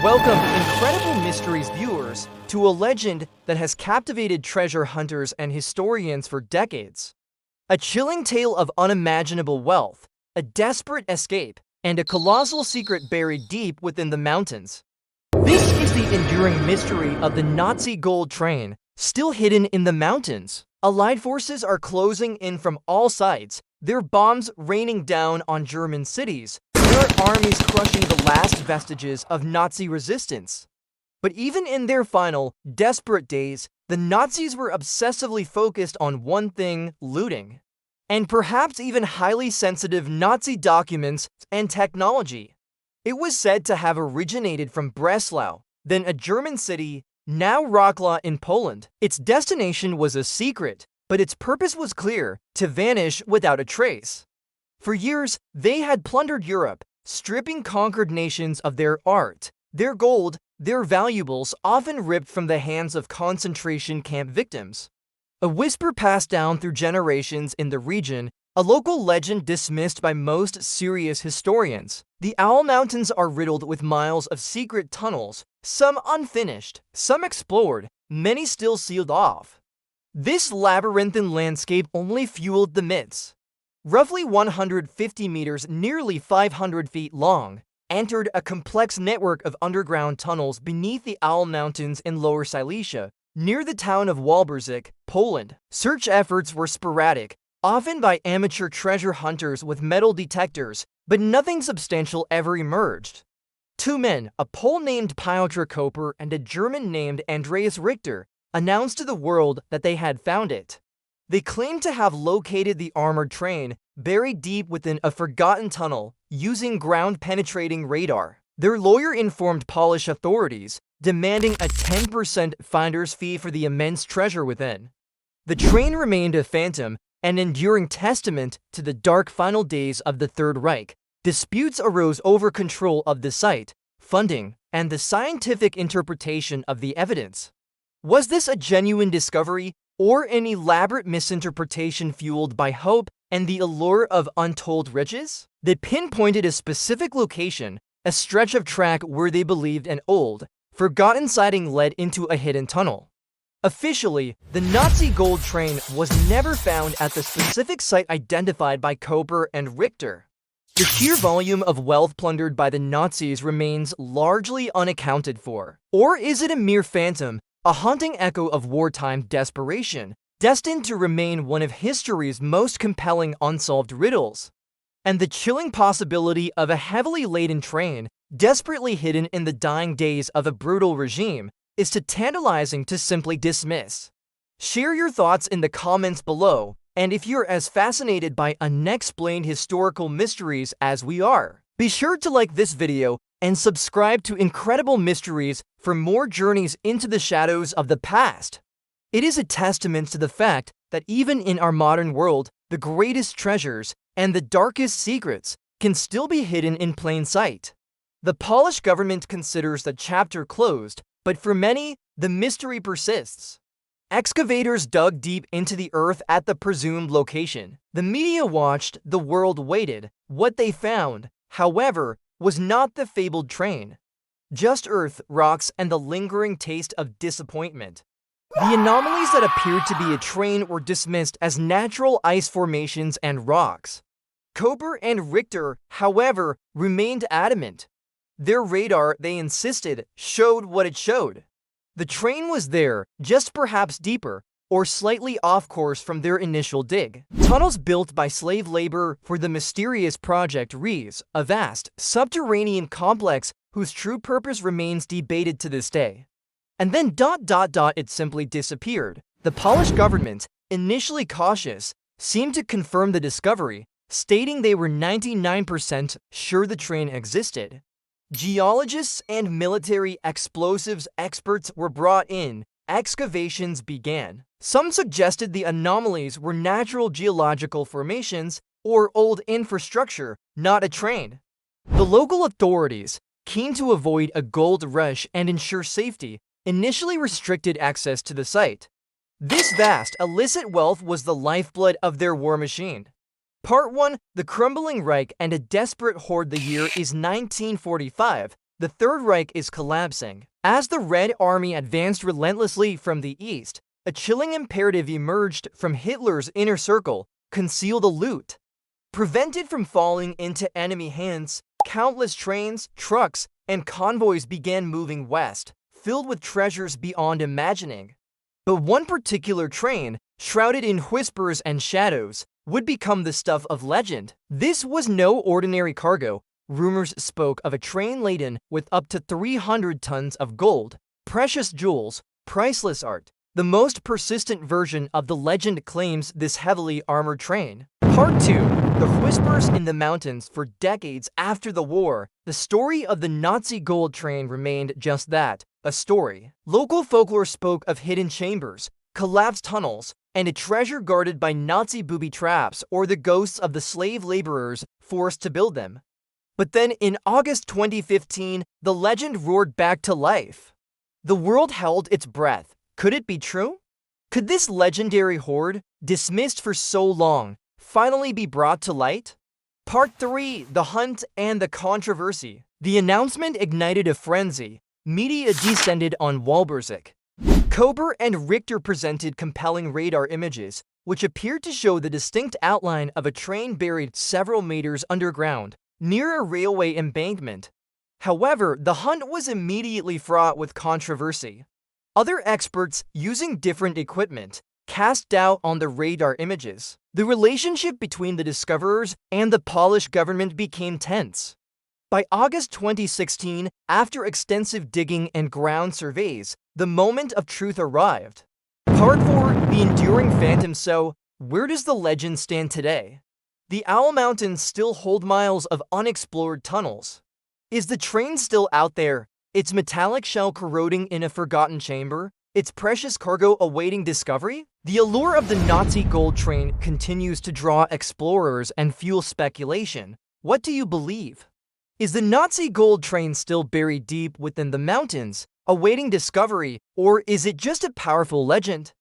Welcome, Incredible Mysteries viewers, to a legend that has captivated treasure hunters and historians for decades. A chilling tale of unimaginable wealth, a desperate escape, and a colossal secret buried deep within the mountains. This is the enduring mystery of the Nazi gold train, still hidden in the mountains. Allied forces are closing in from all sides, their bombs raining down on German cities, their armies crushing the last vestiges of Nazi resistance. But even in their final, desperate days, the Nazis were obsessively focused on one thing: looting. And perhaps even highly sensitive Nazi documents and technology. It was said to have originated from Breslau, then a German city, now Wrocław in Poland. Its destination was a secret, but its purpose was clear: to vanish without a trace. For years, they had plundered Europe, stripping conquered nations of their art, their gold, their valuables, often ripped from the hands of concentration camp victims. A whisper passed down through generations in the region, a local legend dismissed by most serious historians. The Owl Mountains are riddled with miles of secret tunnels, some unfinished, some explored, many still sealed off. This labyrinthine landscape only fueled the myths. Roughly 150 meters, nearly 500 feet long, entered a complex network of underground tunnels beneath the Owl Mountains in Lower Silesia, near the town of Wałbrzych, Poland. Search efforts were sporadic, often by amateur treasure hunters with metal detectors, but nothing substantial ever emerged. Two men, a Pole named Piotr Koper and a German named Andreas Richter, announced to the world that they had found it. They claimed to have located the armored train, buried deep within a forgotten tunnel, using ground-penetrating radar. Their lawyer informed Polish authorities, demanding a 10% finder's fee for the immense treasure within. The train remained a phantom, an enduring testament to the dark final days of the Third Reich. Disputes arose over control of the site, funding, and the scientific interpretation of the evidence. Was this a genuine discovery, or an elaborate misinterpretation fueled by hope and the allure of untold riches? They pinpointed a specific location, a stretch of track where they believed an old, forgotten sighting led into a hidden tunnel. Officially, the Nazi gold train was never found at the specific site identified by Koper and Richter. The sheer volume of wealth plundered by the Nazis remains largely unaccounted for. Or is it a mere phantom, a haunting echo of wartime desperation, destined to remain one of history's most compelling unsolved riddles? And the chilling possibility of a heavily laden train, desperately hidden in the dying days of a brutal regime, is too tantalizing to simply dismiss. Share your thoughts in the comments below, and if you're as fascinated by unexplained historical mysteries as we are, be sure to like this video and subscribe to Incredible Mysteries for more journeys into the shadows of the past. It is a testament to the fact that even in our modern world, the greatest treasures and the darkest secrets can still be hidden in plain sight. The Polish government considers the chapter closed, but for many, the mystery persists. Excavators dug deep into the earth at the presumed location. The media watched, the world waited. What they found, however, was not the fabled train. Just earth, rocks, and the lingering taste of disappointment. The anomalies that appeared to be a train were dismissed as natural ice formations and rocks. Koper and Richter, however, remained adamant. Their radar, they insisted, showed what it showed. The train was there, just perhaps deeper, or slightly off course from their initial dig. Tunnels built by slave labor for the mysterious Project 𝐕𝐢𝐝, a vast, subterranean complex whose true purpose remains debated to this day. And then it simply disappeared. The Polish government, initially cautious, seemed to confirm the discovery, stating they were 99% sure the train existed. Geologists and military explosives experts were brought in. Excavations began. Some suggested the anomalies were natural geological formations or old infrastructure, not a train. The local authorities, keen to avoid a gold rush and ensure safety, initially restricted access to the site. This vast, illicit wealth was the lifeblood of their war machine. Part 1, The Crumbling Reich and a Desperate Hoard. The year is 1945. the Third Reich is collapsing. As the Red Army advanced relentlessly from the east, a chilling imperative emerged from Hitler's inner circle: conceal the loot. Prevented from falling into enemy hands, countless trains, trucks, and convoys began moving west, filled with treasures beyond imagining. But one particular train, shrouded in whispers and shadows, would become the stuff of legend. This was no ordinary cargo. Rumors spoke of a train laden with up to 300 tons of gold, precious jewels, priceless art. The most persistent version of the legend claims this heavily armored train. Part 2. The Whispers in the Mountains. For decades after the war, the story of the Nazi gold train remained just that, a story. Local folklore spoke of hidden chambers, collapsed tunnels, and a treasure guarded by Nazi booby traps or the ghosts of the slave laborers forced to build them. But then in August 2015, the legend roared back to life. The world held its breath. Could it be true? Could this legendary hoard, dismissed for so long, finally be brought to light? Part 3. The Hunt and the Controversy. The announcement ignited a frenzy. Media descended on Wałbrzych. Kober and Richter presented compelling radar images, which appeared to show the distinct outline of a train buried several meters underground, near a railway embankment. However, the hunt was immediately fraught with controversy. Other experts, using different equipment, cast doubt on the radar images. The relationship between the discoverers and the Polish government became tense. By August 2016, after extensive digging and ground surveys, the moment of truth arrived. Part 4. The Enduring Phantom. So, where does the legend stand today? The Owl Mountains still hold miles of unexplored tunnels. Is the train still out there, its metallic shell corroding in a forgotten chamber, its precious cargo awaiting discovery? The allure of the Nazi gold train continues to draw explorers and fuel speculation. What do you believe? Is the Nazi gold train still buried deep within the mountains, awaiting discovery, or is it just a powerful legend?